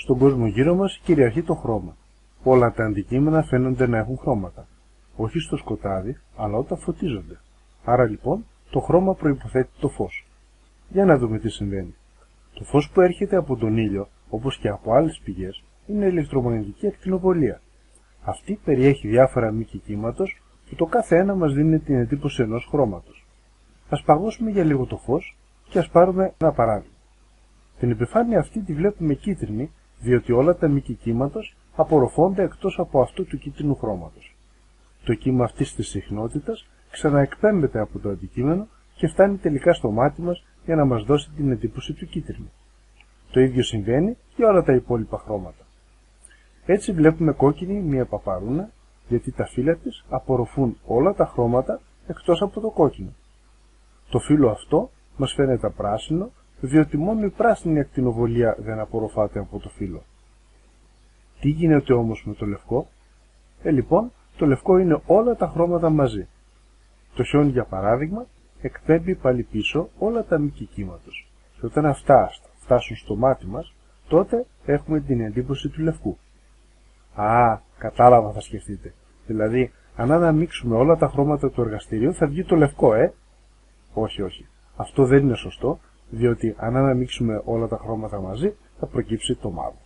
Στον κόσμο γύρω μας κυριαρχεί το χρώμα. Όλα τα αντικείμενα φαίνονται να έχουν χρώματα. Όχι στο σκοτάδι, αλλά όταν φωτίζονται. Άρα λοιπόν, το χρώμα προϋποθέτει το φως. Για να δούμε τι συμβαίνει. Το φως που έρχεται από τον ήλιο, όπως και από άλλες πηγές, είναι ηλεκτρομαγνητική ακτινοβολία. Αυτή περιέχει διάφορα μήκη κύματος που το κάθε ένα μας δίνει την εντύπωση ενός χρώματος. Ας παγώσουμε για λίγο το φως και ας πάρουμε ένα παράδειγμα. Την επιφάνεια αυτή τη βλέπουμε κίτρινη, διότι όλα τα μήκη κύματος απορροφώνται εκτός από αυτού του κίτρινου χρώματος. Το κύμα αυτής της συχνότητας ξαναεκπέμπεται από το αντικείμενο και φτάνει τελικά στο μάτι μας για να μας δώσει την εντύπωση του κίτρινου. Το ίδιο συμβαίνει για όλα τα υπόλοιπα χρώματα. Έτσι βλέπουμε κόκκινη μία παπαρούνα, γιατί τα φύλλα της απορροφούν όλα τα χρώματα εκτός από το κόκκινο. Το φύλλο αυτό μας φαίνεται πράσινο, διότι μόνο η πράσινη ακτινοβολία δεν απορροφάται από το φύλλο. Τι γίνεται όμως με το λευκό? Λοιπόν, το λευκό είναι όλα τα χρώματα μαζί. Το χιόνι, για παράδειγμα, εκπέμπει πάλι πίσω όλα τα μήκη κύματος. Και όταν αυτά φτάσουν στο μάτι μας, τότε έχουμε την εντύπωση του λευκού. Α, κατάλαβα, θα σκεφτείτε. Δηλαδή, αν αναμίξουμε όλα τα χρώματα του εργαστηρίου θα βγει το λευκό, Όχι, όχι. Αυτό δεν είναι σωστό, διότι αν αναμίξουμε όλα τα χρώματα μαζί θα προκύψει το μαύρο.